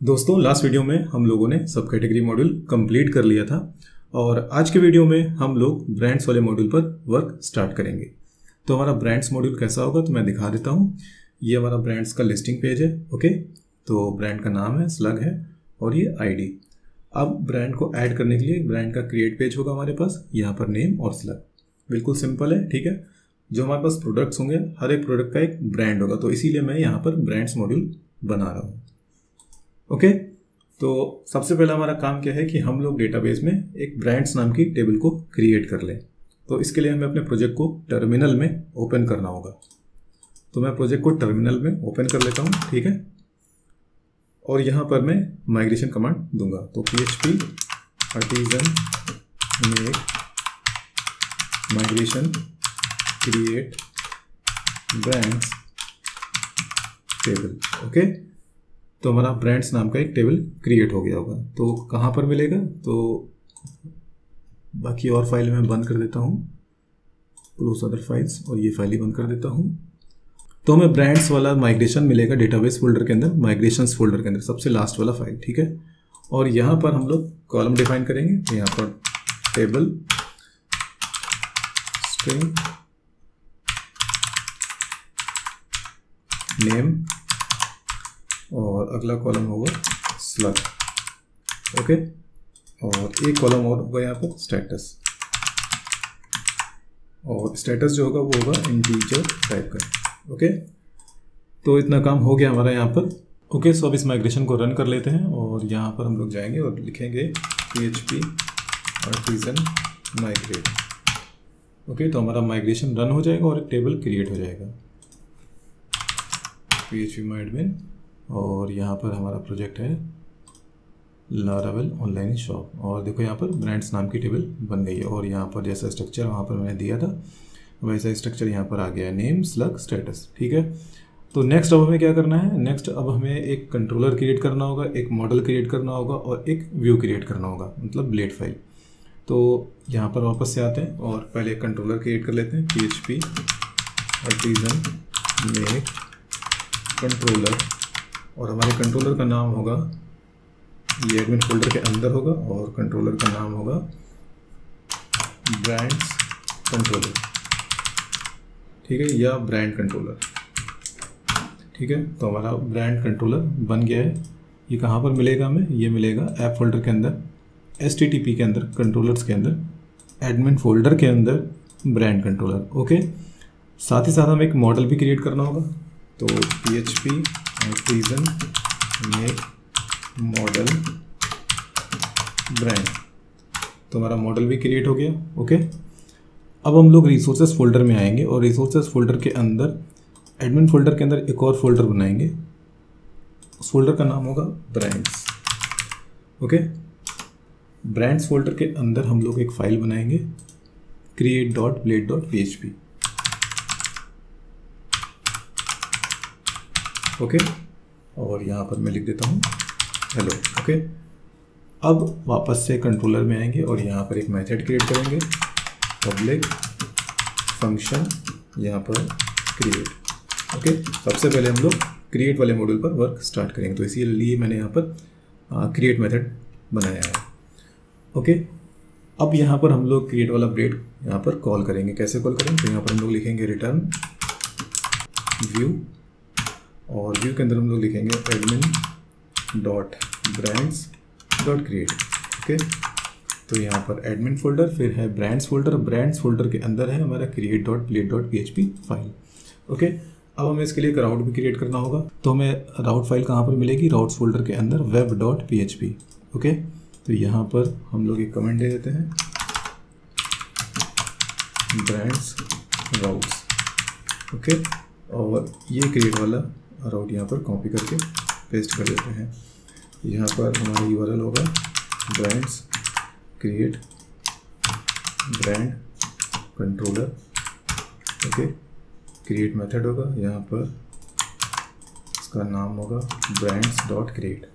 दोस्तों, last video में हम लोगों ने सब कैटेगरी मॉड्यूल कंप्लीट कर लिया था और आज के वीडियो में हम लोग ब्रांड्स वाले मॉड्यूल पर वर्क स्टार्ट करेंगे। तो हमारा ब्रांड्स मॉड्यूल कैसा होगा तो मैं दिखा देता हूँ। ये हमारा ब्रांड्स का लिस्टिंग पेज है। ओके, तो ब्रांड का नाम है, स्लग है और ये आईडी। अब ब्रांड को ऐड करने के लिए ब्रांड का क्रिएट पेज होगा हमारे पास, यहाँ पर नेम और स्लग। बिल्कुल सिंपल है, ठीक है। जो हमारे पास प्रोडक्ट्स होंगे, हर एक प्रोडक्ट का एक ब्रांड होगा, तो इसीलिए मैं यहाँ पर ब्रांड्स मॉड्यूल बना रहा हूँ। ओके, तो सबसे पहला हमारा काम क्या है कि हम लोग डेटाबेस में एक ब्रांड्स नाम की टेबल को क्रिएट कर लें। तो इसके लिए हमें अपने प्रोजेक्ट को टर्मिनल में ओपन करना होगा। तो मैं प्रोजेक्ट को टर्मिनल में ओपन कर लेता हूँ, ठीक है। और यहाँ पर मैं माइग्रेशन कमांड दूंगा। तो php artisan make migration create brands table. Okay, तो हमारा ब्रांड्स नाम का एक टेबल क्रिएट हो गया होगा। तो कहाँ पर मिलेगा, तो बाकी और फाइल मैं बंद कर देता हूँ, क्लोज अदर फाइल्स, और ये फाइल ही बंद कर देता हूँ। तो हमें ब्रांड्स वाला माइग्रेशन मिलेगा डेटाबेस फोल्डर के अंदर, माइग्रेशंस फोल्डर के अंदर, सबसे लास्ट वाला फाइल, ठीक है। और यहाँ पर हम लोग कॉलम डिफाइन करेंगे। तो यहाँ पर टेबल स्ट्रिंग नेम और अगला कॉलम होगा स्लग। ओके, और एक कॉलम और होगा यहाँ पर स्टेटस, और स्टेटस जो होगा वो होगा इंटीजर टाइप का। ओके, तो इतना काम हो गया हमारा यहाँ पर। ओके, सो अब इस माइग्रेशन को रन कर लेते हैं और यहाँ पर हम लोग जाएंगे और लिखेंगे php artisan migrate। ओके, तो हमारा माइग्रेशन रन हो जाएगा और एक टेबल क्रिएट हो जाएगा php admin। और यहाँ पर हमारा प्रोजेक्ट है लारावेल ऑनलाइन शॉप, और देखो यहाँ पर ब्रांड्स नाम की टेबल बन गई है। और यहाँ पर जैसा स्ट्रक्चर वहाँ पर मैंने दिया था वैसा स्ट्रक्चर यहाँ पर आ गया है, नेम स्लग स्टेटस, ठीक है। तो नेक्स्ट अब हमें क्या करना है, नेक्स्ट अब हमें एक कंट्रोलर क्रिएट करना होगा, एक मॉडल क्रिएट करना होगा और एक व्यू क्रिएट करना होगा, मतलब ब्लेड फाइल। तो यहाँ पर वापस से आते हैं और पहले एक कंट्रोलर क्रिएट कर लेते हैं। php artisan make कंट्रोलर, और हमारे कंट्रोलर का नाम होगा, ये एडमिन फोल्डर के अंदर होगा, और कंट्रोलर का नाम होगा ब्रांड्स कंट्रोलर, ठीक है, या ब्रांड कंट्रोलर, ठीक है। तो हमारा ब्रांड कंट्रोलर बन गया है। ये कहाँ पर मिलेगा हमें, ये मिलेगा ऐप फोल्डर के अंदर, HTTP के अंदर, कंट्रोलर्स के अंदर, एडमिन फोल्डर के अंदर ब्रांड कंट्रोलर। ओके, साथ ही साथ हमें एक मॉडल भी क्रिएट करना होगा। तो php artisan make model brand, तो हमारा मॉडल भी क्रिएट हो गया। ओके, अब हम लोग रिसोर्सेज फोल्डर में आएंगे और रिसोर्सेज फोल्डर के अंदर, एडमिन फोल्डर के अंदर एक और फोल्डर बनाएंगे। उस फोल्डर का नाम होगा ब्रांड्स। ओके, ब्रांड्स फोल्डर के अंदर हम लोग एक फाइल बनाएंगे create.blade.php। ओके, और यहाँ पर मैं लिख देता हूँ हेलो। ओके, अब वापस से कंट्रोलर में आएंगे और यहाँ पर एक मेथड क्रिएट करेंगे, पब्लिक फंक्शन, यहाँ पर क्रिएट। ओके, सबसे पहले हम लोग क्रिएट वाले मॉड्यूल पर वर्क स्टार्ट करेंगे, तो इसीलिए मैंने यहाँ पर क्रिएट मेथड बनाया है। ओके, अब यहाँ पर हम लोग क्रिएट वाला ब्लेड यहाँ पर कॉल करेंगे। कैसे कॉल करेंगे, तो यहाँ पर हम लोग लिखेंगे रिटर्न व्यू, और व्यू के अंदर हम लोग लिखेंगे admin dot brands dot create. Okay, तो यहाँ पर एडमिन फोल्डर, फिर है ब्रांड्स फोल्डर, ब्रांड्स फोल्डर के अंदर है हमारा create.blade.php फाइल। ओके, अब हमें इसके लिए एक राउट भी क्रिएट करना होगा। तो हमें राउट फाइल कहाँ पर मिलेगी, राउट्स फोल्डर के अंदर web.php। ओके, तो यहाँ पर हम लोग एक कमेंट दे देते हैं ब्रांड्स राउट्स। ओके, और ये क्रिएट वाला राउट यहाँ पर कॉपी करके पेस्ट कर देते हैं। यहाँ पर हमारा URL होगा brands create brand controller. Okay, create method होगा, यहाँ पर इसका नाम होगा brands dot create.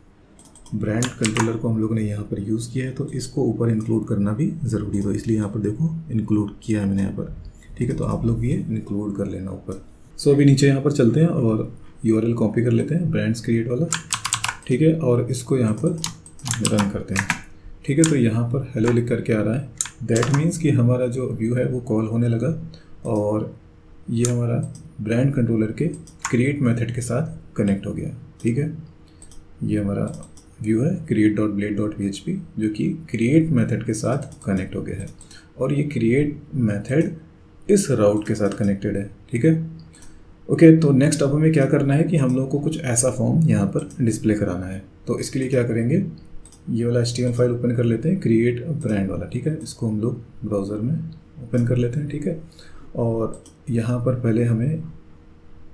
Brand controller को हम लोगों ने यहाँ पर यूज़ किया है, तो इसको ऊपर इंक्लूड करना भी ज़रूरी है, तो इसलिए यहाँ पर देखो इंक्लूड किया है मैंने यहाँ पर, ठीक है। तो आप लोग भी ये इंक्लूड कर लेना ऊपर। सो अभी नीचे यहाँ पर चलते हैं और URL कॉपी कर लेते हैं ब्रांड्स क्रिएट वाला, ठीक है, और इसको यहाँ पर रन करते हैं। ठीक है, तो यहाँ पर हेलो लिख करके आ रहा है, दैट मीन्स कि हमारा जो व्यू है वो कॉल होने लगा और ये हमारा ब्रांड कंट्रोलर के क्रिएट मेथड के साथ कनेक्ट हो गया। ठीक है, ये हमारा व्यू है create.blade.php जो कि क्रिएट मेथड के साथ कनेक्ट हो गया है और ये क्रिएट मेथड इस राउट के साथ कनेक्टेड है। ठीक है, ओके, तो नेक्स्ट अब हमें क्या करना है कि हम लोग को कुछ ऐसा फॉर्म यहाँ पर डिस्प्ले कराना है। तो इसके लिए क्या करेंगे, ये वाला HTML फाइल ओपन कर लेते हैं, क्रिएट ब्रांड वाला। ठीक है, इसको हम लोग ब्राउज़र में ओपन कर लेते हैं। ठीक है, और यहाँ पर पहले हमें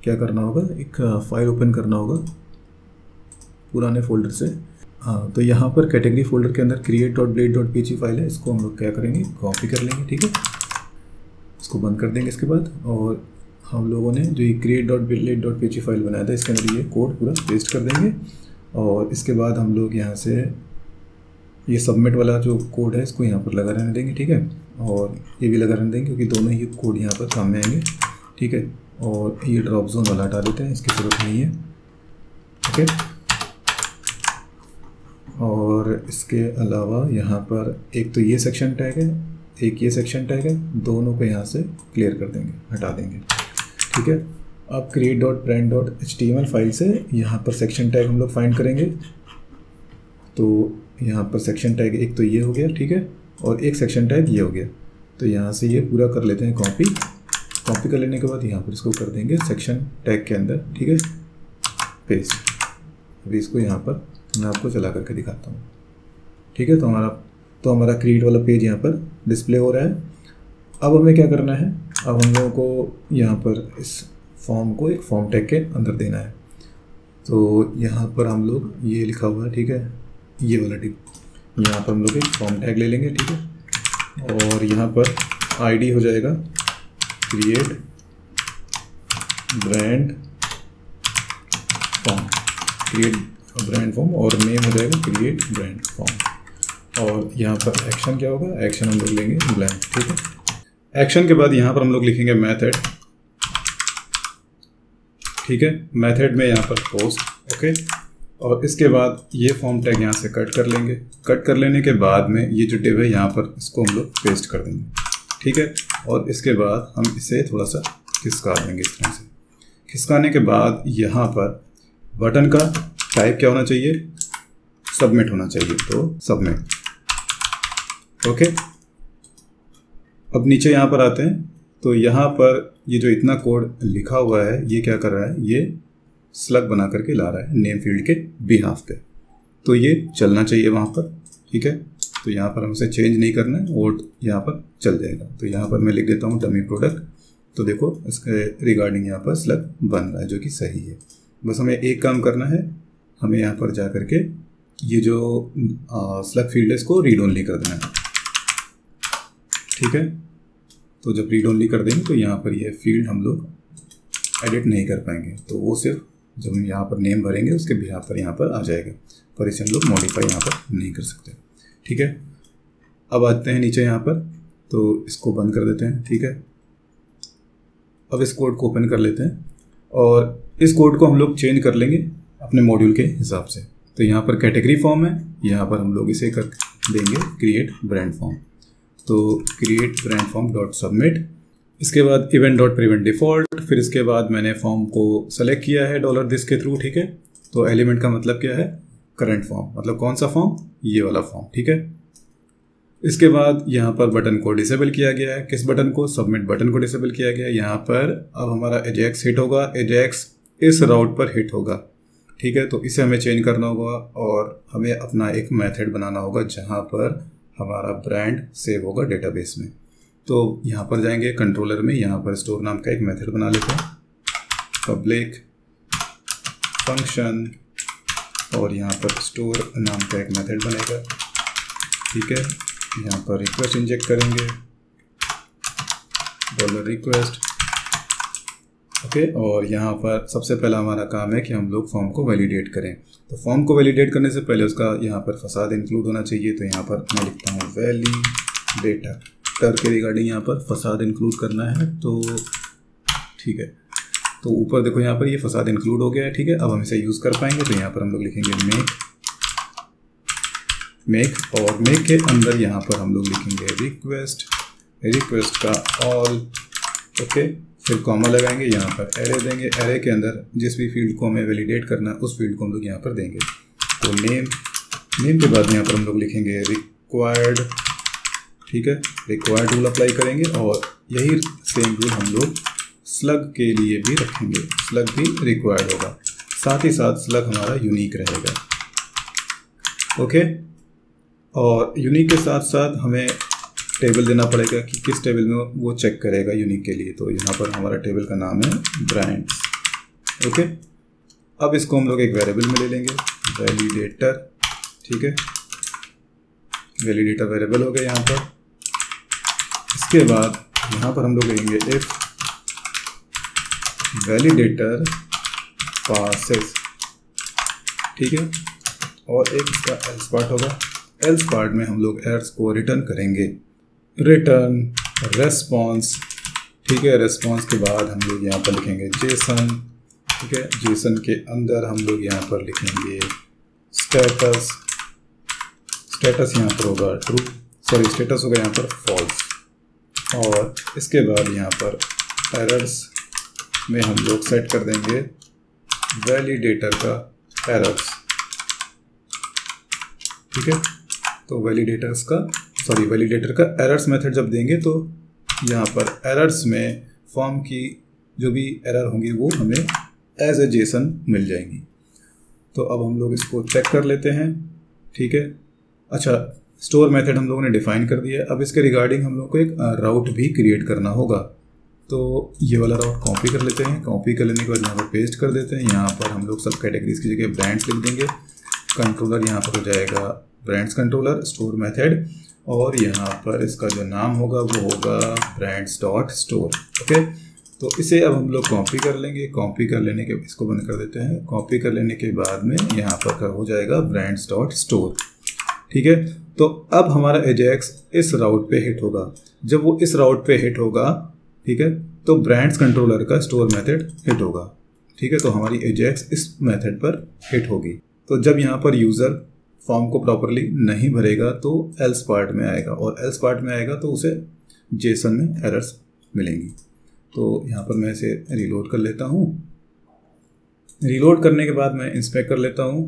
क्या करना होगा, एक फ़ाइल ओपन करना होगा पुराने फोल्डर से। हाँ, तो यहाँ पर कैटेगरी फोल्डर के अंदर create.blade.php फाइल है, इसको हम लोग क्या करेंगे, कॉपी कर लेंगे। ठीक है, इसको बंद कर देंगे इसके बाद, और हम लोगों ने जो ये create.blade.php फाइल बनाया था इसके अंदर ये कोड पूरा पेस्ट कर देंगे। और इसके बाद हम लोग यहाँ से ये सबमिट वाला जो कोड है इसको यहाँ पर लगा रहने देंगे। ठीक है, और ये भी लगा रहने देंगे क्योंकि दोनों ही कोड यहाँ पर काम में आएंगे। ठीक है, और ये ड्रॉप जोन वाला हटा देते हैं, इसकी ज़रूरत नहीं है। ओके, और इसके अलावा यहाँ पर एक तो ये सेक्शन टैग है, एक ये सेक्शन टैग है, दोनों को यहाँ से क्लियर कर देंगे, हटा देंगे। ठीक है, अब create.brand.html फाइल से यहाँ पर सेक्शन टैग हम लोग फाइंड करेंगे। तो यहाँ पर सेक्शन टैग एक तो ये हो गया। ठीक है, और एक सेक्शन टैग ये हो गया। तो यहाँ से ये पूरा कर लेते हैं कॉपी। कॉपी कर लेने के बाद यहाँ पर इसको कर देंगे सेक्शन टैग के अंदर। ठीक है, पेस्ट। अभी इसको यहाँ पर मैं आपको चला करके दिखाता हूँ। ठीक है, तो हमारा क्रिएट वाला पेज यहाँ पर डिस्प्ले हो रहा है। अब हमें क्या करना है, अब हम लोगों को यहाँ पर इस फॉर्म को एक फॉर्म टैग के अंदर देना है। तो यहाँ पर हम लोग ये लिखा हुआ है, ठीक है, ये वाला टिक, यहाँ पर हम लोग एक फॉर्म टैग ले लेंगे। ठीक है, और यहाँ पर आईडी हो जाएगा create brand form, create brand form, और नेम हो जाएगा क्रिएट ब्रांड फॉर्म। और यहाँ पर एक्शन क्या होगा, एक्शन हम लोग लेंगे ब्लैंक। ठीक है, एक्शन के बाद यहाँ पर हम लोग लिखेंगे मेथड। ठीक है, मेथड में यहाँ पर पोस्ट। ओके, और इसके बाद ये फॉर्म टैग यहाँ से कट कर लेंगे। कट कर लेने के बाद में ये जो डिव है यहाँ पर इसको हम लोग पेस्ट कर देंगे। ठीक है, और इसके बाद हम इसे थोड़ा सा खिसका देंगे इस तरह से। खिसकाने के बाद यहाँ पर बटन का टाइप क्या होना चाहिए, सबमिट होना चाहिए, तो सबमिट। ओके, अब नीचे यहाँ पर आते हैं। तो यहाँ पर ये जो इतना कोड लिखा हुआ है ये क्या कर रहा है, ये स्लग बना करके ला रहा है नेम फील्ड के बिहाफ पे। तो ये चलना चाहिए वहाँ पर। ठीक है, तो यहाँ पर हम इसे चेंज नहीं करना है और यहाँ पर चल जाएगा। तो यहाँ पर मैं लिख देता हूँ डमी प्रोडक्ट। तो देखो इसके रिगार्डिंग यहाँ पर स्लग बन रहा है, जो कि सही है। बस हमें एक काम करना है, हमें यहाँ पर जा करके ये जो स्लग फील्ड है इसको रीड ओनली कर देना है। ठीक है, तो जब रीड ओनली कर देंगे तो यहाँ पर ये फील्ड हम लोग एडिट नहीं कर पाएंगे। तो वो सिर्फ जब हम यहाँ पर नेम भरेंगे उसके बिहाफ पर यहाँ पर आ जाएगा, पर इसे हम लोग मॉडिफाई यहाँ पर नहीं कर सकते। ठीक है, अब आते हैं नीचे यहाँ पर, तो इसको बंद कर देते हैं। ठीक है, अब इस कोड को ओपन कर लेते हैं और इस कोड को हम लोग चेंज कर लेंगे अपने मॉड्यूल के हिसाब से। तो यहाँ पर कैटेगरी फॉर्म है, यहाँ पर हम लोग इसे कर देंगे क्रिएट ब्रांड फॉर्म। तो create brand form dot submit, इसके बाद इवेंट डॉट प्रिवेंट डिफ़ॉल्ट, फिर इसके बाद मैंने फॉर्म को सेलेक्ट किया है $this के थ्रू। ठीक है, तो एलिमेंट का मतलब क्या है, करंट फॉर्म, मतलब कौन सा फॉर्म, ये वाला फॉर्म। ठीक है, इसके बाद यहाँ पर बटन को डिसेबल किया गया है। किस बटन को, सबमिट बटन को डिसेबल किया गया है। यहाँ पर अब हमारा एजेक्स हिट होगा, एजेक्स इस राउट पर हिट होगा। ठीक है, तो इसे हमें चेंज करना होगा और हमें अपना एक मेथड बनाना होगा जहाँ पर हमारा ब्रांड सेव होगा डेटाबेस में। तो यहाँ पर जाएंगे कंट्रोलर में, यहाँ पर स्टोर नाम का एक मेथड बना लेते हैं, पब्लिक फंक्शन, और यहाँ पर स्टोर नाम का एक मेथड बनेगा। ठीक है, यहाँ पर रिक्वेस्ट इंजेक्ट करेंगे, $request। ओके, और यहाँ पर सबसे पहला हमारा काम है कि हम लोग फॉर्म को वैलिडेट करें। तो फॉर्म को वैलिडेट करने से पहले उसका यहाँ पर फसाद इंक्लूड होना चाहिए। तो यहाँ पर मैं लिखता हूँ वैलिडेटर के रिगार्डिंग यहाँ पर फसाद इंक्लूड करना है। तो ठीक है, तो ऊपर देखो यहाँ पर ये फसाद इंक्लूड हो गया है, ठीक है। अब हम इसे यूज़ कर पाएंगे, तो यहाँ पर हम लोग लिखेंगे मेक और मेक के अंदर यहाँ पर हम लोग लिखेंगे रिक्वेस्ट का ऑल, ओके। फिर कॉमा लगाएंगे, यहाँ पर एरे देंगे, एरे के अंदर जिस भी फील्ड को हमें वैलिडेट करना है उस फील्ड को हम लोग यहाँ पर देंगे। तो नेम के बाद यहाँ पर हम लोग लिखेंगे रिक्वायर्ड, ठीक है। रिक्वायर्ड रूल अप्लाई करेंगे और यही सेम रूल हम लोग स्लग के लिए भी रखेंगे, स्लग भी रिक्वायर्ड होगा, साथ ही साथ स्लग हमारा यूनिक रहेगा, ओके। और यूनिक के साथ साथ हमें टेबल देना पड़ेगा कि किस टेबल में वो चेक करेगा यूनिक के लिए। तो यहाँ पर हमारा टेबल का नाम है ब्रांड्स, ओके। अब इसको हम लोग एक वेरिएबल में ले लेंगे, वैलिडेटर, ठीक है। वैलिडेटर वेरिएबल हो गया यहाँ पर। इसके बाद यहाँ पर हम लोग लेंगे इफ वैलिडेटर पासेस, ठीक है। और एक इसका एल्स पार्ट होगा, एल्स पार्ट में हम लोग एरर्स को रिटर्न करेंगे, रिटर्न रेस्पॉन्स, ठीक है। रेस्पॉन्स के बाद हम लोग यहाँ पर लिखेंगे जेसन, ठीक है। जेसन के अंदर हम लोग यहाँ पर लिखेंगे स्टेटस, स्टेटस यहाँ पर होगा ट्रू, सॉरी स्टेटस होगा यहाँ पर फॉल्स। और इसके बाद यहाँ पर एरर्स में हम लोग सेट कर देंगे वैलिडेटर का एरर्स, ठीक है। तो वैलिडेटर का एरर्स मेथड जब देंगे तो यहाँ पर एरर्स में फॉर्म की जो भी एरर होंगी वो हमें एज ए जेसन मिल जाएंगी। तो अब हम लोग इसको चेक कर लेते हैं, ठीक है। अच्छा, स्टोर मेथड हम लोगों ने डिफाइन कर दिया है। अब इसके रिगार्डिंग हम लोग को एक राउट भी क्रिएट करना होगा। तो ये वाला राउट कॉपी कर लेते हैं, कॉपी कर लेने के बाद यहाँ पर पेस्ट कर देते हैं। यहाँ पर हम लोग सब कैटेगरीज की जगह ब्रांड्स लिख देंगे, कंट्रोलर यहाँ पर हो जाएगा ब्रांड्स कंट्रोलर स्टोर मेथड, और यहाँ पर इसका जो नाम होगा वो होगा ब्रांड्स डॉट स्टोर, ओके। तो इसे अब हम लोग कॉपी कर लेंगे, कॉपी कर लेने के इसको बंद कर देते हैं। कॉपी कर लेने के बाद में यहाँ पर हो जाएगा ब्रांड्स डॉट स्टोर, ठीक है। तो अब हमारा एजेक्स इस राउट पे हिट होगा। जब वो इस राउट पे हिट होगा, ठीक है, तो ब्रांड्स कंट्रोलर का स्टोर मेथड हिट होगा, ठीक है। तो हमारी एजेक्स इस मेथड पर हिट होगी। तो जब यहाँ पर यूज़र फॉर्म को प्रॉपरली नहीं भरेगा तो एल्स पार्ट में आएगा, और एल्स पार्ट में आएगा तो उसे जेसन में एरर्स मिलेंगी। तो यहाँ पर मैं इसे रीलोड कर लेता हूँ। रीलोड करने के बाद मैं इंस्पेक्ट कर लेता हूँ,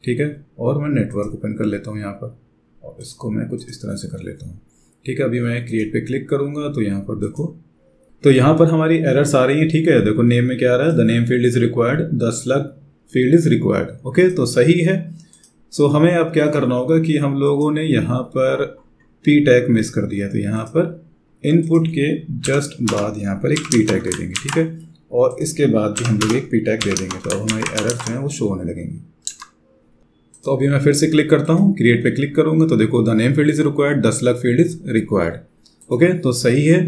ठीक है, और मैं नेटवर्क ओपन कर लेता हूँ यहाँ पर, और इसको मैं कुछ इस तरह से कर लेता हूँ, ठीक है। अभी मैं क्रिएट पे क्लिक करूँगा तो यहाँ पर देखो, तो यहाँ पर हमारी एरर्स आ रही है, ठीक है। देखो नेम में क्या आ रहा है, the name field is required, the slug field is required, okay. तो सही है। सो हमें अब क्या करना होगा कि हम लोगों ने यहाँ पर पी टैग मिस कर दिया, तो यहाँ पर इनपुट के जस्ट बाद यहाँ पर एक पी टैग दे देंगे, ठीक है। और इसके बाद भी हम लोग एक पी टैग दे देंगे, तो अब हमारी एरर्स जो हैं वो शो होने लगेंगी। तो अभी मैं फिर से क्लिक करता हूँ, क्रिएट पे क्लिक करूँगा तो देखो the name field is required, the slug field is required, okay. तो सही है।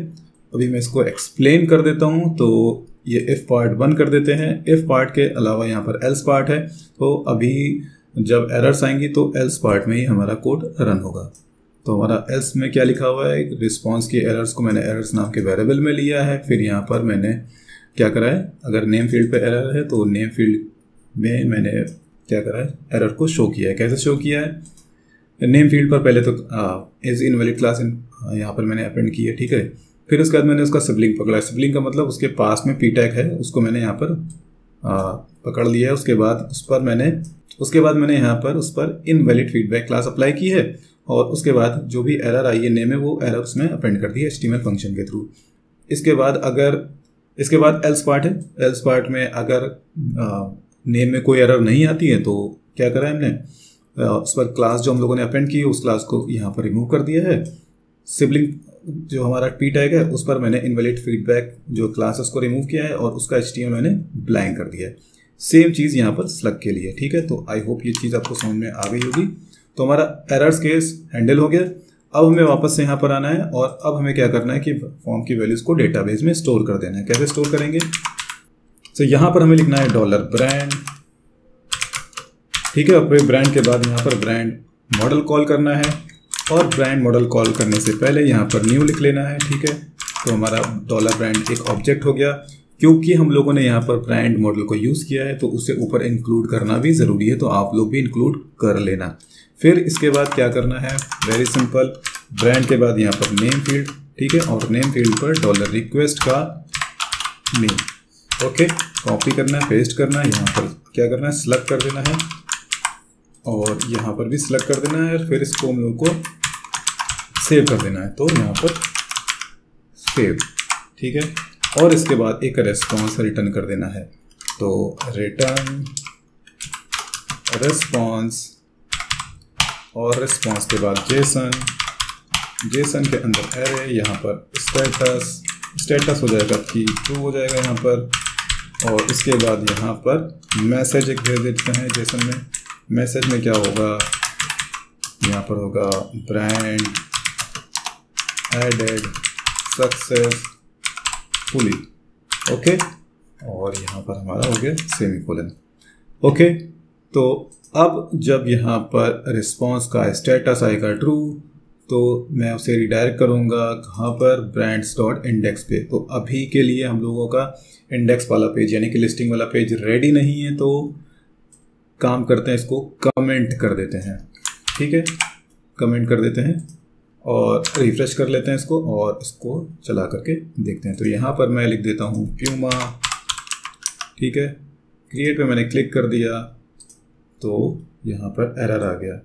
अभी मैं इसको एक्सप्लेन कर देता हूँ। तो ये इफ़ पार्ट बंद कर देते हैं। इफ़ पार्ट के अलावा यहाँ पर एल्स पार्ट है, तो अभी जब एरर्स आएंगी तो एल्स पार्ट में ही हमारा कोड रन होगा। तो हमारा एल्स में क्या लिखा हुआ है, रिस्पॉन्स की एरर्स को मैंने एरर्स नाम के वेरिएबल में लिया है। फिर यहाँ पर मैंने क्या करा है, अगर नेम फील्ड पे एरर है तो नेम फील्ड में मैंने क्या करा है, एरर को शो किया है। कैसे शो किया है, नेम फील्ड पर पहले तो इज इनवैलिड क्लास यहाँ पर मैंने अपेंड की है, ठीक है। फिर उसके बाद मैंने उसका सिबलिंग पकड़ा। सिबलिंग का मतलब उसके पास में पी टैग है, उसको मैंने यहाँ पर पकड़ लिया है। उसके बाद मैंने यहाँ पर उस पर इनवैलिड फीडबैक क्लास अप्लाई की है, और उसके बाद जो भी एरर आई है नेम में वो एरर उसमें अपेंड कर दी है HTML फंक्शन के थ्रू। इसके बाद एल्स पार्ट है। एल्स पार्ट में अगर नेम में कोई एरर नहीं आती है तो क्या करा है हमने, उस पर क्लास जो हम लोगों ने अपेंड की है उस क्लास को यहाँ पर रिमूव कर दिया है। सिबलिंग जो हमारा पी टैग है उस पर मैंने इनवैलिड फीडबैक जो क्लास है उसको रिमूव किया है, और उसका HTML मैंने ब्लैंक कर दिया है। सेम चीज़ यहाँ पर स्लग के लिए, ठीक है। तो आई होप ये चीज़ आपको समझ में आ गई होगी। तो हमारा एरर्स केस हैंडल हो गया। अब हमें वापस से यहाँ पर आना है, और अब हमें क्या करना है कि फॉर्म की वैल्यूज़ को डेटाबेस में स्टोर कर देना है। कैसे स्टोर करेंगे, तो यहाँ पर हमें लिखना है $brand, ठीक है। और ब्रांड के बाद यहाँ पर ब्रांड मॉडल कॉल करना है, और ब्रांड मॉडल कॉल करने से पहले यहाँ पर न्यू लिख लेना है, ठीक है। तो हमारा $brand एक ऑब्जेक्ट हो गया। क्योंकि हम लोगों ने यहाँ पर ब्रांड मॉडल को यूज़ किया है तो उसे ऊपर इंक्लूड करना भी ज़रूरी है, तो आप लोग भी इंक्लूड कर लेना। फिर इसके बाद क्या करना है, वेरी सिंपल, ब्रांड के बाद यहाँ पर नेम फील्ड, ठीक है, और नेम फील्ड पर डॉलर रिक्वेस्ट का नेम, ओके, कॉपी करना है, पेस्ट करना है, यहाँ पर क्या करना है, सेलेक्ट कर देना है और यहाँ पर भी सिलेक्ट कर देना है। फिर इसको हम लोग को सेव कर देना है, तो यहाँ पर सेव, ठीक है, और इसके बाद एक रेस्पॉन्स रिटर्न कर देना है, तो रिटर्न रेस्पॉन्स, और रेस्पॉन्स के बाद जेसन, जेसन के अंदर एरे, यहाँ पर स्टेटस, स्टेटस हो जाएगा कि ट्रू हो जाएगा यहाँ पर, और इसके बाद यहाँ पर मैसेज एक भेज देते हैं जेसन में। मैसेज में क्या होगा, यहाँ पर होगा ब्रांड एडेड सक्सेसफुली, ओके, और यहाँ पर हमारा हो गया सेमीकोलन, ओके। तो अब जब यहाँ पर रिस्पॉन्स का स्टेटस आएगा ट्रू, तो मैं उसे रिडायरेक्ट करूँगा कहाँ पर, ब्रांड्स डॉट इंडेक्स पे। तो अभी के लिए हम लोगों का इंडेक्स वाला पेज यानी कि लिस्टिंग वाला पेज रेडी नहीं है, तो काम करते हैं, इसको कमेंट कर देते हैं, ठीक है, कमेंट कर देते हैं और रिफ्रेश कर लेते हैं इसको और इसको चला करके देखते हैं। तो यहाँ पर मैं लिख देता हूँ प्यूमा, ठीक है, क्रिएट पे मैंने क्लिक कर दिया तो यहाँ पर एरर आ गया,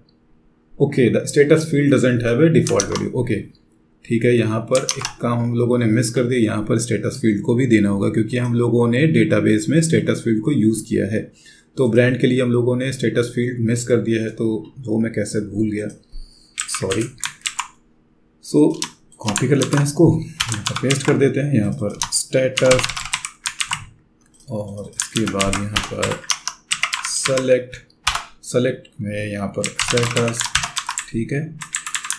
okay, the status field doesn't have a default value, okay, ठीक है। यहाँ पर एक काम हम लोगों ने मिस कर दिया, यहाँ पर स्टेटस फील्ड को भी देना होगा क्योंकि हम लोगों ने डेटाबेस में स्टेटस फील्ड को यूज़ किया है, तो ब्रांड के लिए हम लोगों ने स्टेटस फील्ड मिस कर दिया है, तो वो मैं कैसे भूल गया, सॉरी। सो कॉपी कर लेते हैं इसको, यहाँ पर पेस्ट कर देते हैं, यहाँ पर स्टेटस, और इसके बाद यहाँ पर सेलेक्ट में यहाँ पर स्टेटस, ठीक है,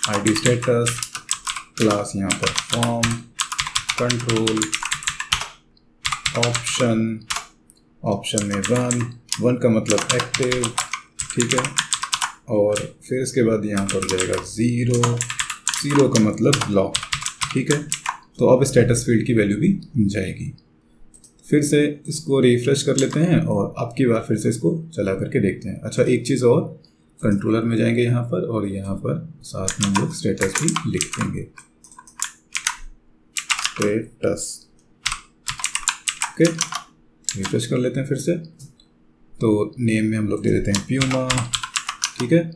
आईडी स्टेटस, क्लास यहाँ पर फॉर्म, कंट्रोल, ऑप्शन में वन का मतलब एक्टिव, ठीक है, और फिर इसके बाद यहाँ पर जाएगा ज़ीरो का मतलब ब्लॉक, ठीक है। तो अब स्टेटस फील्ड की वैल्यू भी जाएगी। फिर से इसको रिफ्रेश कर लेते हैं और अब की बार फिर से इसको चला करके देखते हैं। अच्छा, एक चीज़ और, कंट्रोलर में जाएंगे यहाँ पर और यहाँ पर साथ में लोग स्टेटस भी लिख देंगे, स्टेटस, ओके, रिफ्रेश कर लेते हैं फिर से। तो नेम में हम लोग दे देते हैं प्यूमा, ठीक है,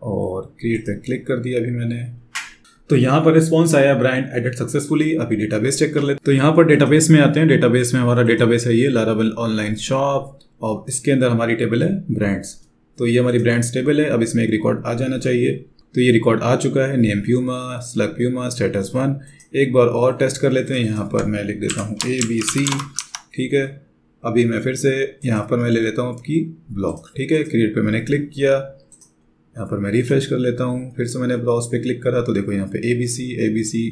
और क्रिएट पे क्लिक कर दिया अभी मैंने। तो यहाँ पर रिस्पॉन्स आया ब्रांड एडेड सक्सेसफुली। अभी डेटाबेस चेक कर लेते हैं। तो यहाँ पर डेटाबेस में आते हैं। डेटाबेस में हमारा डेटाबेस है ये लारावेल ऑनलाइन शॉप, और इसके अंदर हमारी टेबल है ब्रांड्स। तो ये हमारी ब्रांड्स टेबल है। अब इसमें एक रिकॉर्ड आ जाना चाहिए। तो ये रिकॉर्ड आ चुका है, name Puma, slug Puma, status 1। एक बार और टेस्ट कर लेते हैं। यहाँ पर मैं लिख देता हूँ ABC, ठीक है। अभी मैं फिर से यहाँ पर मैं ले लेता हूँ आपकी ब्लॉक, ठीक है। क्रिएट पे मैंने क्लिक किया, यहाँ पर मैं रिफ्रेश कर लेता हूँ। फिर से मैंने ब्राउज पे क्लिक करा तो देखो यहाँ पे ABC,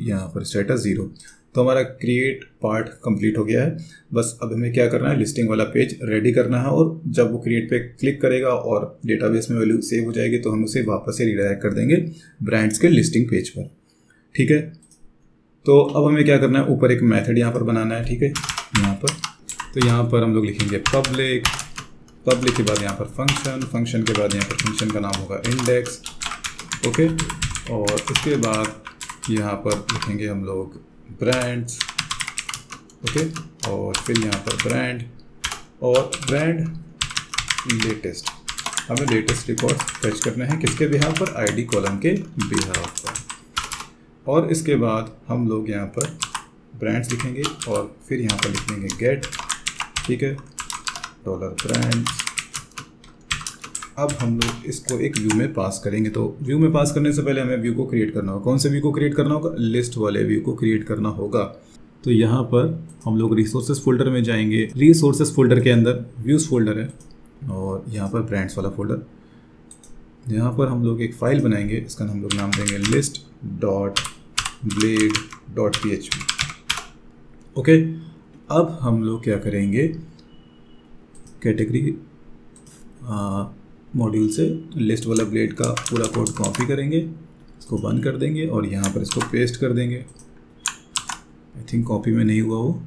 यहाँ पर स्टेटस 0। तो हमारा क्रिएट पार्ट कंप्लीट हो गया है। बस अब हमें क्या करना है, लिस्टिंग वाला पेज रेडी करना है। और जब वो क्रिएट पे क्लिक करेगा और डेटाबेस में वैल्यू सेव हो जाएगी तो हम उसे वापस से रिडायरेक्ट कर देंगे ब्रांड्स के लिस्टिंग पेज पर, ठीक है। तो अब हमें क्या करना है, ऊपर एक मेथड यहाँ पर बनाना है, ठीक है। यहाँ पर तो यहाँ पर हम लोग लिखेंगे पब्लिक के बाद यहाँ पर फंक्शन के बाद यहाँ पर फंक्शन का नाम होगा इंडेक्स, ओके। और इसके बाद यहाँ पर लिखेंगे हम लोग ब्रांड्स, ओके। और फिर यहाँ पर ब्रांड लेटेस्ट, हमें लेटेस्ट रिकॉर्ड फेच करना है किसके बिहाफ पर, आईडी कॉलम के बिहाफ पर। और इसके बाद हम लोग यहाँ पर ब्रांड्स लिखेंगे और फिर यहाँ पर लिखेंगे गेट, ठीक है, $ब्रांड्स। अब हम लोग इसको एक व्यू में पास करेंगे। तो व्यू में पास करने से पहले हमें व्यू को क्रिएट करना होगा। कौन से व्यू को क्रिएट करना होगा, लिस्ट वाले व्यू को क्रिएट करना होगा। तो यहाँ पर हम लोग रिसोर्सेज फोल्डर में जाएंगे। रिसोर्सेज फोल्डर के अंदर व्यूज़ फोल्डर है और यहाँ पर ब्रांड्स वाला फोल्डर। यहाँ पर हम लोग एक फाइल बनाएंगे, इसका हम लोग नाम देंगे list.blade.php, ओके। अब हम लोग क्या करेंगे, कैटेगरी मॉड्यूल से लिस्ट वाला ब्लेड का पूरा कोड कॉपी करेंगे, इसको बंद कर देंगे और यहाँ पर इसको पेस्ट कर देंगे। आई थिंक कॉपी में नहीं हुआ वो,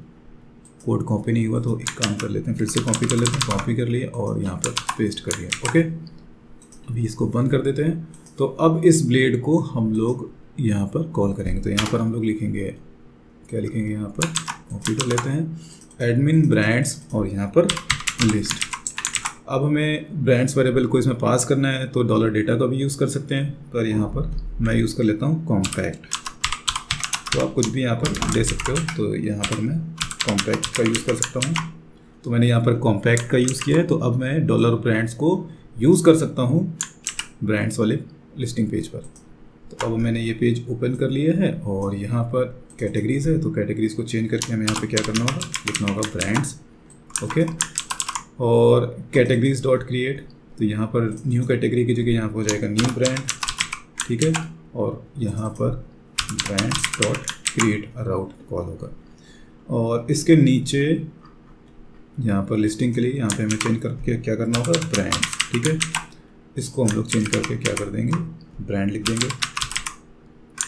कोड कॉपी नहीं हुआ तो एक काम कर लेते हैं, फिर से कॉपी कर लेते हैं। कॉपी कर लिए और यहाँ पर पेस्ट कर लिया। ओके, अभी इसको बंद कर देते हैं। तो अब इस ब्लेड को हम लोग यहाँ पर कॉल करेंगे। तो यहाँ पर हम लोग लिखेंगे, क्या लिखेंगे यहाँ पर, कॉपी कर लेते हैं, एडमिन ब्रांड्स और यहाँ पर लिस्ट। अब हमें ब्रांड्स वेरिएबल को इसमें पास करना है तो डॉलर डेटा का भी यूज़ कर सकते हैं, पर यहाँ पर मैं यूज़ कर लेता हूँ कॉम्पैक्ट। तो आप कुछ भी यहाँ पर दे सकते हो, तो यहाँ पर मैं कॉम्पैक्ट का यूज़ कर सकता हूँ। तो मैंने यहाँ पर कॉम्पैक्ट का यूज़ किया है। तो अब मैं डॉलर ब्रांड्स को यूज़ कर सकता हूँ ब्रांड्स वाले लिस्टिंग पेज पर। तो अब मैंने ये पेज ओपन कर लिया है और यहाँ पर कैटेगरीज़ है। तो कैटेगरीज़ को चेंज करके हमें यहाँ पे क्या करना होगा, लिखना होगा ब्रांड्स। ओके, और कैटेगरीज डॉट क्रिएट, तो यहाँ पर न्यू कैटेगरी की जगह यहाँ पर हो जाएगा न्यू ब्रांड। ठीक है, और यहाँ पर ब्रांड्स डॉट क्रिएट राउट कॉल होगा। और इसके नीचे यहाँ पर लिस्टिंग के लिए यहाँ पे हमें चेंज करके क्या करना होगा, ब्रांड्स। ठीक है, इसको हम लोग चेंज करके क्या कर देंगे, ब्रांड लिख देंगे।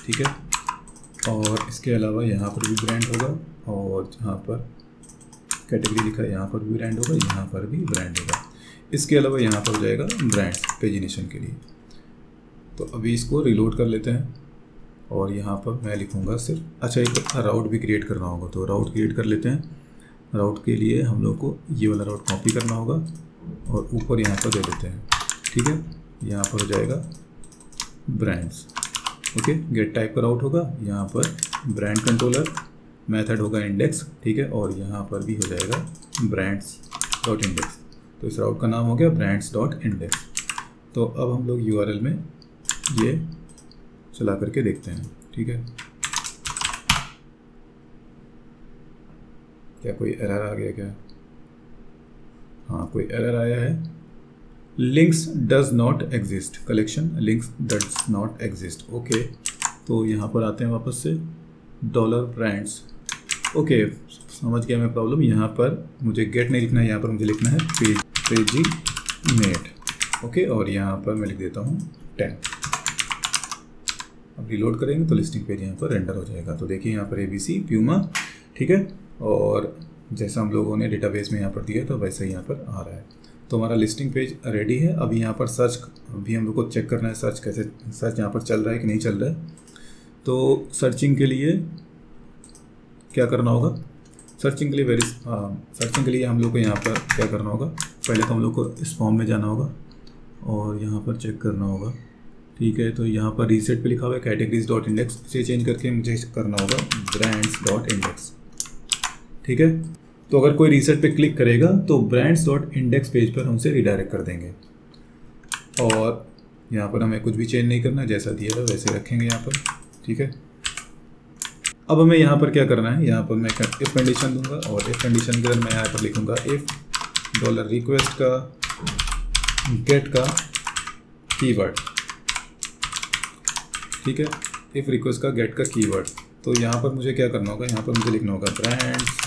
ठीक है, और इसके अलावा यहाँ पर भी ब्रांड होगा, और जहाँ पर कैटेगरी लिखा है यहाँ पर भी ब्रांड होगा, यहाँ पर भी ब्रांड होगा। इसके अलावा यहाँ पर हो जाएगा ब्रांड्स पेजिनेशन के लिए। तो अभी इसको रिलोड कर लेते हैं और यहाँ पर मैं लिखूँगा सिर्फ, अच्छा एक राउट भी क्रिएट करना होगा। तो राउट क्रिएट कर लेते हैं। राउट के लिए हम लोग को ये वाला राउट कॉपी करना होगा और ऊपर यहाँ पर दे देते हैं। ठीक है, यहाँ पर हो जाएगा ब्रांड्स। ओके, गेट टाइप का राउट होगा, यहाँ पर ब्रांड कंट्रोलर, मेथड होगा इंडेक्स। ठीक है, और यहाँ पर भी हो जाएगा ब्रांड्स डॉट इंडेक्स। तो इस राउट का नाम हो गया ब्रांड्स डॉट इंडेक्स। तो अब हम लोग यूआरएल में ये चला करके देखते हैं। ठीक है, क्या कोई एरर आ गया क्या? हाँ, कोई एरर आया है, links does not exist, collection links does not exist. Okay, तो यहाँ पर आते हैं वापस से, डॉलर ब्रांड्स। ओके, समझ गया मैं प्रॉब्लम। यहाँ पर मुझे गेट नहीं लिखना है, यहाँ पर मुझे लिखना है पेजी नेट। ओके, और यहाँ पर मैं लिख देता हूँ 10। अब रिलोड करेंगे तो लिस्टिंग पेज यहाँ पर रेंडर हो जाएगा। तो देखिए यहाँ पर ABC प्यूमा। ठीक है, और जैसा हम लोगों ने डेटाबेस में यहाँ पर दिया तो वैसा ही यहाँ पर आ रहा है। तो हमारा लिस्टिंग पेज रेडी है। अभी यहाँ पर सर्च भी हम लोग को चेक करना है, सर्च कैसे, सर्च यहाँ पर चल रहा है कि नहीं चल रहा है। तो सर्चिंग के लिए क्या करना होगा, सर्चिंग के लिए हम लोग को यहाँ पर क्या करना होगा, पहले तो हम लोग को इस फॉर्म में जाना होगा और यहाँ पर चेक करना होगा। ठीक है, तो यहाँ पर रीसेट पे लिखा हुआ है कैटेगरीज डॉट इंडेक्स, इसे चेंज करके मुझे करना होगा ब्रांड्स डॉट इंडेक्स। ठीक है, तो अगर कोई रीसेट पे क्लिक करेगा तो ब्रांड्स डॉट इंडेक्स पेज पर हमसे रिडायरेक्ट कर देंगे। और यहाँ पर हमें कुछ भी चेंज नहीं करना, जैसा दिया था वैसे रखेंगे यहाँ पर। ठीक है, अब हमें यहाँ पर क्या करना है, यहाँ पर मैं इफ कंडीशन दूंगा और इफ कंडीशन के अंदर मैं यहाँ पर लिखूंगा इफ डॉलर रिक्वेस्ट का गेट का कीवर्ड। ठीक है, इफ रिक्वेस्ट का गेट का कीवर्ड। तो यहाँ पर मुझे क्या करना होगा, यहाँ पर मुझे लिखना होगा brands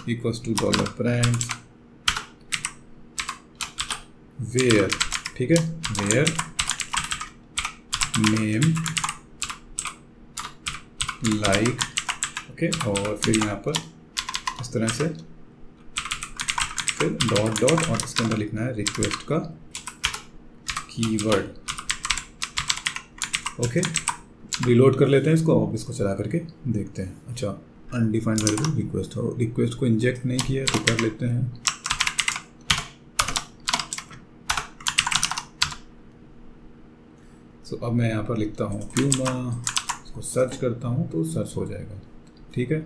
equals to dollar brands where. ठीक है, वेयर नेम लाइक। ओके, और फिर यहाँ पर इस तरह से फिर डॉट डॉट और इसके अंदर लिखना है रिक्वेस्ट का कीवर्ड। ओके, रिलोड कर लेते हैं इसको और इसको चला करके देखते हैं। अच्छा, अनडिफाइंड वेरिएबल रिक्वेस्ट हो, रिक्वेस्ट को इंजेक्ट नहीं किया तो कर लेते हैं। तो अब मैं यहाँ पर लिखता हूँ प्यूमा, इसको सर्च करता हूँ तो सर्च हो जाएगा। ठीक है,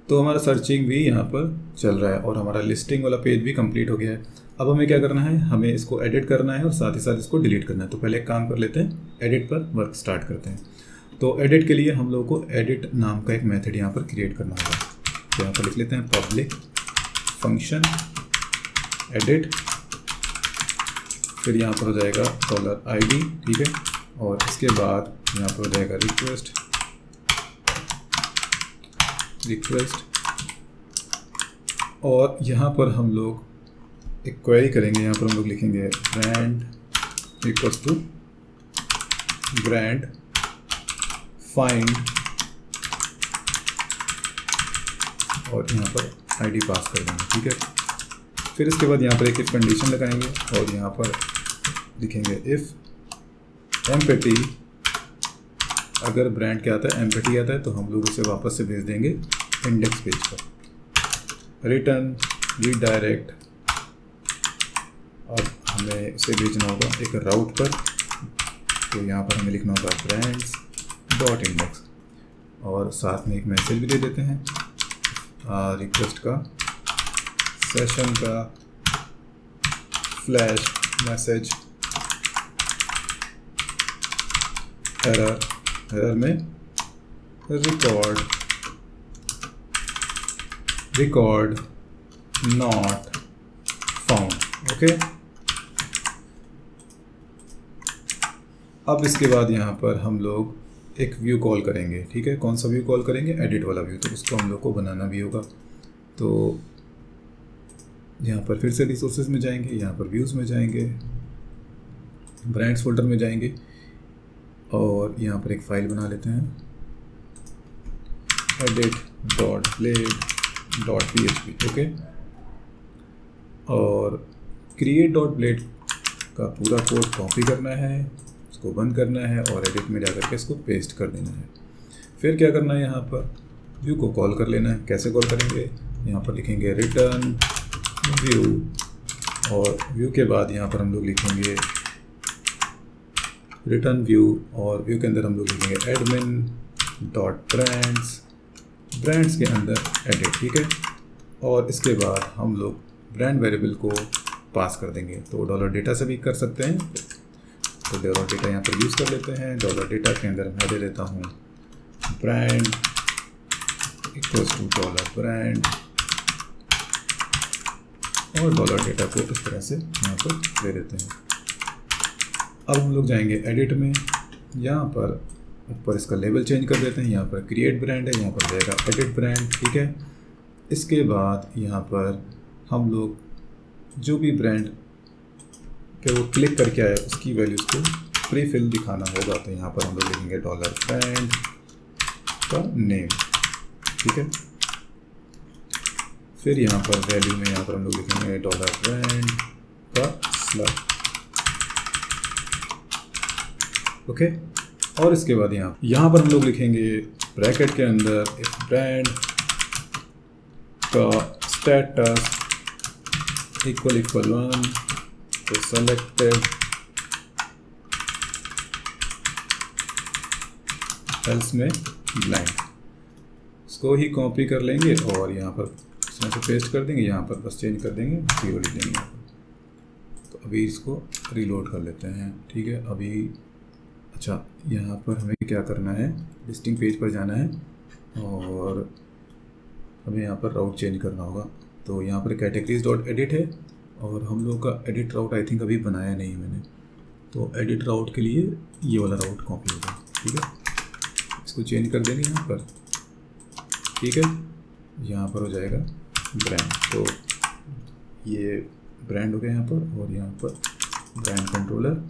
तो हमारा सर्चिंग भी यहाँ पर चल रहा है और हमारा लिस्टिंग वाला पेज भी कंप्लीट हो गया है। अब हमें क्या करना है, हमें इसको एडिट करना है और साथ ही साथ इसको डिलीट करना है। तो पहले एक काम कर लेते हैं, एडिट पर वर्क स्टार्ट करते हैं। तो एडिट के लिए हम लोग को एडिट नाम का एक मेथड यहाँ पर क्रिएट करना होगा। तो यहाँ पर लिख लेते हैं पब्लिक फंक्शन एडिट, फिर यहाँ पर हो जाएगा $ID। ठीक है, और इसके बाद यहाँ पर हो जाएगा रिक्वेस्ट, और यहाँ पर हम लोग एक क्वेरी करेंगे। यहाँ पर हम लोग लिखेंगे brand equals to brand find और यहाँ पर आईडी पास कर देंगे, ठीक है। फिर इसके बाद यहाँ पर एक कंडीशन लगाएंगे और यहाँ पर लिखेंगे इफ़ एम्पटी, अगर ब्रांड क्या आता है, एम्पटी आता है, तो हम लोग उसे वापस से भेज देंगे इंडेक्स पेज पर। रिटर्न रीडायरेक्ट, अब हमें उसे भेजना होगा एक राउट पर, तो यहाँ पर हमें लिखना होगा ब्रांड्स डॉट इंडेक्स, और साथ में एक मैसेज भी दे देते हैं रिक्वेस्ट का, सेशन का फ्लैश मैसेज एरर में रिकॉर्ड नॉट फाउंड, ओके। अब इसके बाद यहाँ पर हम लोग एक व्यू कॉल करेंगे, ठीक है। कौन सा व्यू कॉल करेंगे, एडिट वाला व्यू, तो उसको हम लोग को बनाना भी होगा। तो यहाँ पर फिर से रिसोर्सेज में जाएंगे, यहाँ पर व्यूज़ में जाएंगे, ब्रांड्स फोल्डर में जाएंगे और यहाँ पर एक फ़ाइल बना लेते हैं edit.blade.php, ओके। और create.blade का पूरा कोड कॉपी करना है, इसको बंद करना है और एडिट में जाकर के इसको पेस्ट कर देना है। फिर क्या करना है, यहाँ पर व्यू को कॉल कर लेना है। कैसे कॉल करेंगे, यहाँ पर लिखेंगे रिटर्न व्यू, और व्यू के बाद यहाँ पर हम लोग लिखेंगे रिटर्न व्यू, और व्यू के अंदर हम लोग लिखेंगे एडमिन डॉट ब्रांड्स के अंदर एडिट, ठीक है। और इसके बाद हम लोग ब्रांड वेरिएबल को पास कर देंगे, तो डॉलर डेटा से भी कर सकते हैं। तो डॉलर डेटा यहाँ पर यूज़ कर लेते हैं। डॉलर डेटा के अंदर मैं दे देता हूँ brand equals to dollar brand, और डॉलर डेटा को इस तरह से यहाँ पर दे देते हैं। अब हम लोग जाएंगे एडिट में, यहाँ पर ऊपर इसका लेवल चेंज कर देते हैं। यहाँ पर क्रिएट ब्रांड है, यहाँ पर जाएगा एडिट ब्रांड, ठीक है। इसके बाद यहाँ पर हम लोग जो भी ब्रांड के वो क्लिक करके आए उसकी वैल्यूज़ को प्री फिल दिखाना होगा, तो यहाँ पर हम लोग लिखेंगे डॉलर ब्रांड का नेम, ठीक है। फिर यहाँ पर वैल्यू में यहाँ पर हम लोग लिखेंगे डॉलर ब्रांड का स्लग, ओके। और इसके बाद यहाँ पर हम लोग लिखेंगे ब्रैकेट के अंदर इफ ब्रांड का स्टेटस इक्वल 1 तो सेलेक्टेड एल्स में ब्लैंक, इसको ही कॉपी कर लेंगे और यहाँ पर इसमें से पेस्ट कर देंगे। यहाँ पर बस चेंज कर देंगे, 0 लिख देंगे। तो अभी इसको रीलोड कर लेते हैं, ठीक है। अभी अच्छा, यहाँ पर हमें क्या करना है, लिस्टिंग पेज पर जाना है और हमें यहाँ पर राउट चेंज करना होगा। तो यहाँ पर कैटेगरीज डॉट एडिट है और हम लोग का एडिट राउट आई थिंक अभी बनाया नहीं मैंने, तो एडिट राउट के लिए ये वाला राउट कॉपी होगा, ठीक है। इसको चेंज कर देंगे यहाँ पर, ठीक है। यहाँ पर हो जाएगा ब्रांड, तो ये ब्रांड हो गया यहाँ पर, और यहाँ पर ब्रांड कंट्रोलर,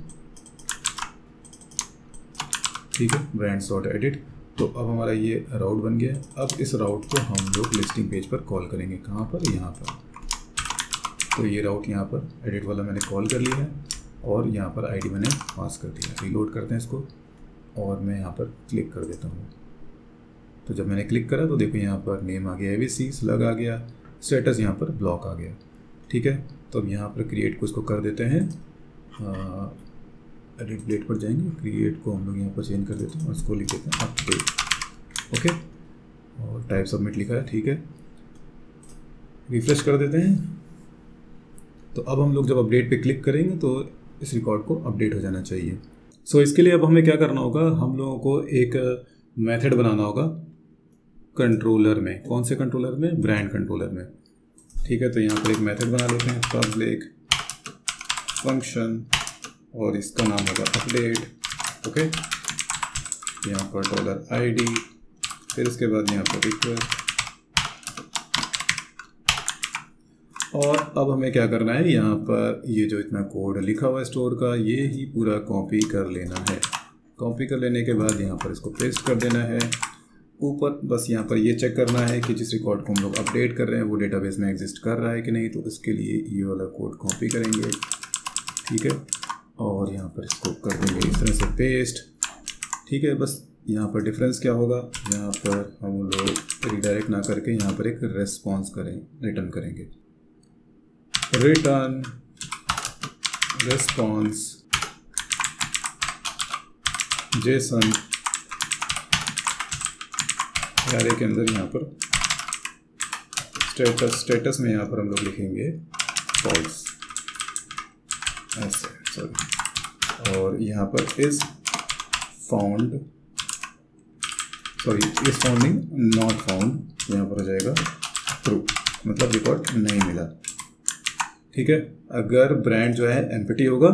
ठीक है, ब्रांड्स डॉट एडिट। तो अब हमारा ये राउट बन गया। अब इस राउट को हम लोग लिस्टिंग पेज पर कॉल करेंगे, कहाँ पर, यहाँ पर। तो ये राउट यहाँ पर एडिट वाला मैंने कॉल कर लिया है और यहाँ पर आईडी मैंने पास कर दिया। रीलोड करते हैं इसको और मैं यहाँ पर क्लिक कर देता हूँ। तो जब मैंने क्लिक करा तो देखो यहाँ पर नेम आ गया एबीसी, स्लग आ गया, स्टेटस यहाँ पर ब्लॉक आ गया, ठीक है। तो अब यहाँ पर क्रिएट को इसको कर देते हैं, एडिट ब्लेड पर जाएंगे, क्रिएट को हम लोग यहाँ पर चेंज कर देते हैं और इसको लिख देते हैं अपडेट, ओके। और टाइप सबमिट लिखा है, ठीक है। रिफ्रेश कर देते हैं। तो अब हम लोग जब अपडेट पे क्लिक करेंगे तो इस रिकॉर्ड को अपडेट हो जाना चाहिए। सो इसके लिए अब हमें क्या करना होगा, हम लोगों को एक मेथड बनाना होगा कंट्रोलर में। कौन से कंट्रोलर में, ब्रांड कंट्रोलर में, ठीक है। तो यहाँ पर एक मेथड बना लेते हैं, पब्लिक फंक्शन, और इसका नाम होगा अपडेट, ओके। यहाँ पर डॉलर आईडी, फिर इसके बाद यहाँ पर रिक्वेस्ट, और अब हमें क्या करना है, यहाँ पर ये जो इतना कोड लिखा हुआ है स्टोर का, ये ही पूरा कॉपी कर लेना है। कॉपी कर लेने के बाद यहाँ पर इसको पेस्ट कर देना है ऊपर बस यहाँ पर ये चेक करना है कि जिस रिकॉर्ड को हम लोग अपडेट कर रहे हैं वो डेटाबेस में एग्जिस्ट कर रहा है कि नहीं। तो इसके लिए ये वाला कोड कॉपी करेंगे, ठीक है, और यहाँ पर इसको कर देंगे इस तरह से पेस्ट, ठीक है। बस यहाँ पर डिफरेंस क्या होगा, यहाँ पर हम लोग रिडायरेक्ट ना करके यहाँ पर एक रेस्पॉन्स रिटर्न करेंगे, रिटर्न रेस्पॉन्स जेसन एरे के अंदर यहाँ पर स्टेटस में यहाँ पर हम लोग लिखेंगे फॉल्स ऐसे, सॉरी, और यहाँ पर इज फाउंडिंग नॉट फाउंड, यहाँ पर हो जाएगा ट्रू, मतलब रिकॉर्ड नहीं मिला, ठीक है। अगर ब्रांड जो है एम्प्टी होगा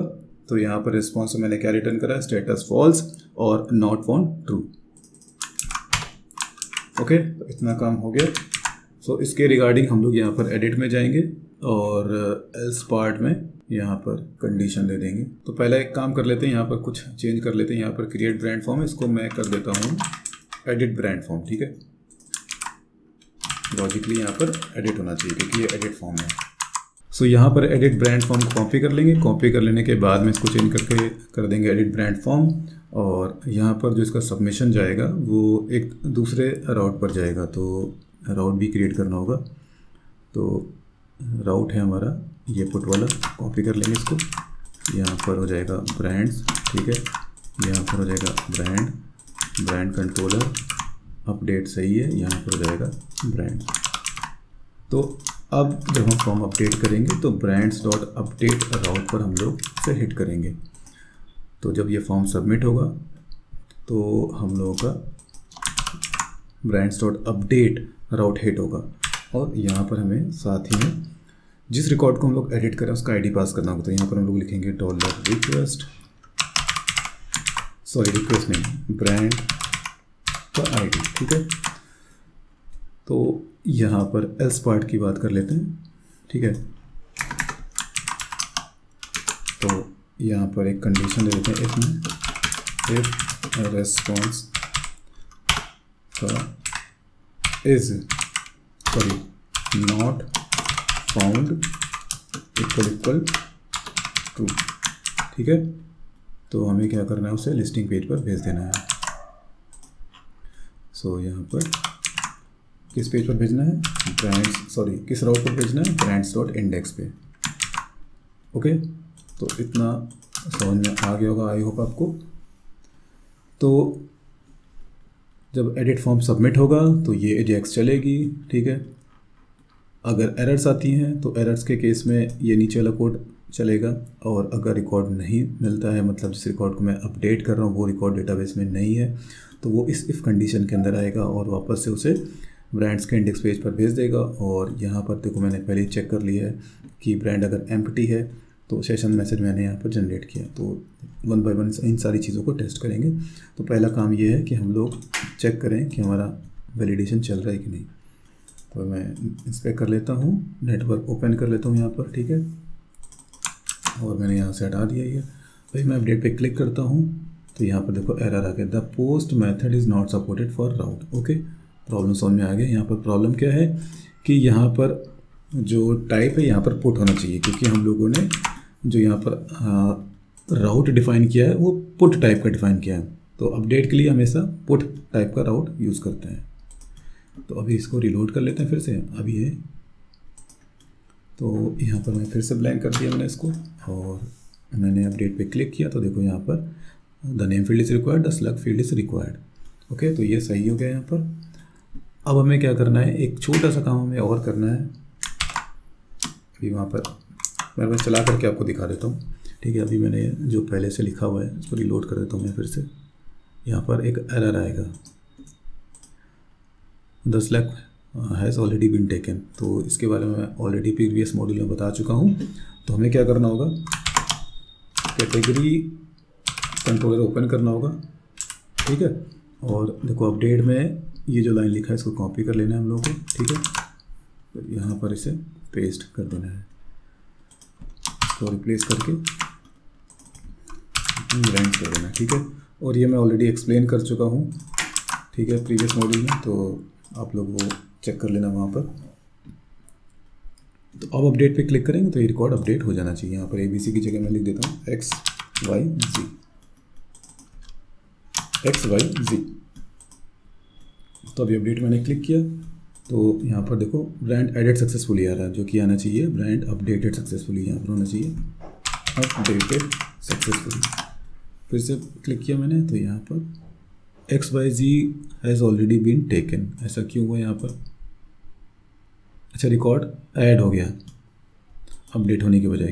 तो यहाँ पर रिस्पॉन्स मैंने क्या रिटर्न करा, स्टेटस फॉल्स और नॉट फाउंड ट्रू, ओके। तो इतना काम हो गया। सो इसके रिगार्डिंग हम लोग यहाँ पर एडिट में जाएंगे और एल्स पार्ट में यहाँ पर कंडीशन दे देंगे। तो पहला एक काम कर लेते हैं, यहाँ पर कुछ चेंज कर लेते हैं। यहाँ पर क्रिएट ब्रांड फॉर्म, इसको मैं कर देता हूँ एडिट ब्रांड फॉर्म, ठीक है। लॉजिकली यहाँ पर एडिट होना चाहिए क्योंकि ये एडिट फॉर्म है। सो यहाँ पर एडिट ब्रांड फॉर्म को कॉपी कर लेंगे, कॉपी कर लेने के बाद में इसको चेंज करके कर देंगे एडिट ब्रांड फॉर्म, और यहाँ पर जो इसका सबमिशन जाएगा वो एक दूसरे राउट पर जाएगा, तो राउट भी क्रिएट करना होगा। तो राउट है हमारा ये पुट वाला, कॉपी कर लेंगे इसको, यहाँ पर हो जाएगा ब्रांड्स, ठीक है, यहाँ पर हो जाएगा ब्रांड कंट्रोलर अपडेट, सही है, यहाँ पर हो जाएगा ब्रांड। तो अब जब हम फॉर्म अपडेट करेंगे तो ब्रांड्स डॉट अपडेट राउट पर हम लोग से हिट करेंगे। तो जब ये फॉर्म सबमिट होगा तो हम लोगों का ब्रांड्स डॉट अपडेट राउट हिट होगा, और यहाँ पर हमें साथ ही में जिस रिकॉर्ड को हम लोग एडिट करें उसका आईडी पास करना होगा। तो यहाँ पर हम लोग लिखेंगे $रिक्वेस्ट नहीं, ब्रांड का आईडी, ठीक है। तो यहाँ पर एल्स पार्ट की बात कर लेते हैं, ठीक है। तो यहाँ पर एक कंडीशन दे देते हैं इसमें, इफ रेस्पॉन्स का is not found equal true, ठीक है। तो हमें क्या करना है, उसे लिस्टिंग पेज पर भेज देना है। सो यहाँ पर किस पेज पर भेजना है, किस राउट पर भेजना है, ब्रांड्स डॉट इंडेक्स पे, ओके। तो इतना समझ में आ गया होगा आई होप आपको। तो जब एडिट फॉर्म सबमिट होगा तो ये एजेक्स चलेगी, ठीक है। अगर एरर्स आती हैं तो एरर्स के केस में ये नीचे वाला कोड चलेगा, और अगर रिकॉर्ड नहीं मिलता है, मतलब जिस रिकॉर्ड को मैं अपडेट कर रहा हूँ वो रिकॉर्ड डेटाबेस में नहीं है, तो वो इस इफ़ कंडीशन के अंदर आएगा और वापस से उसे ब्रांड्स के इंडेक्स पेज पर भेज देगा। और यहाँ पर देखो मैंने पहले चेक कर लिया है कि ब्रांड अगर एम्प्टी है तो सेशन मैसेज मैंने यहाँ पर जनरेट किया। तो 1 बाय 1 इन सारी चीज़ों को टेस्ट करेंगे। तो पहला काम ये है कि हम लोग चेक करें कि हमारा वैलिडेशन चल रहा है कि नहीं। तो मैं इंस्पेक्ट कर लेता हूँ, नेटवर्क ओपन कर लेता हूँ यहाँ पर, ठीक है, और मैंने यहाँ से हटा दिया ये। भाई मैं अपडेट पे क्लिक करता हूँ तो यहाँ पर देखो एरर आ गया, the post method is not supported for route, okay. Problem समझ में आ गया। यहाँ पर प्रॉब्लम क्या है कि यहाँ पर जो टाइप है यहाँ पर पुट होना चाहिए, क्योंकि हम लोगों ने जो यहाँ पर राउट डिफ़ाइन किया है वो पुट टाइप का डिफ़ाइन किया है। तो अपडेट के लिए हमेशा पुट टाइप का राउट यूज़ करते हैं। तो अभी इसको रिलोड कर लेते हैं फिर से। अभी है तो यहाँ पर मैं फिर से ब्लैंक कर दिया मैंने इसको, और मैंने अपडेट पे क्लिक किया तो देखो यहाँ पर the name field is required, the slug field is required, okay. तो ये सही हो गया यहाँ पर। अब हमें क्या करना है, एक छोटा सा काम हमें और करना है। अभी वहाँ पर मैं बस चला करके आपको दिखा देता हूँ, ठीक है। अभी मैंने जो पहले से लिखा हुआ है उसको रिलोड कर देता हूँ मैं फिर से। यहाँ पर एक एरर आएगा, the slug has already been taken. तो इसके बारे में मैं ऑलरेडी प्रीवियस मॉड्यूल में बता चुका हूँ। तो हमें क्या करना होगा, कैटेगरी कंट्रोलर ओपन करना होगा, ठीक है। और देखो अपडेट में ये जो लाइन लिखा है इसको कॉपी कर लेना है हम लोगों को, ठीक है। तो यहाँ पर इसे पेस्ट कर देना है, इसको रिप्लेस करके ब्रांड कर देना है, ठीक है। और ये मैं ऑलरेडी एक्सप्लेन कर चुका हूँ ठीक है, प्रीवियस मॉड्यूल में, तो आप लोग वो चेक कर लेना वहाँ पर। तो अब अपडेट पे क्लिक करेंगे तो ये रिकॉर्ड अपडेट हो जाना चाहिए। यहाँ पर ABC की जगह मैं लिख देता हूँ XYZ, XYZ। तो अभी अपडेट मैंने क्लिक किया तो यहाँ पर देखो ब्रांड एडेड सक्सेसफुली आ रहा है, जो कि आना चाहिए ब्रांड अपडेटेड सक्सेसफुली, यहाँ पर होना चाहिए अपडेटेड सक्सेसफुली। फिर से क्लिक किया मैंने तो यहाँ पर XYZ has already been taken, ऐसा क्यों हुआ यहाँ पर? अच्छा, रिकॉर्ड ऐड हो गया अपडेट होने के बजाय।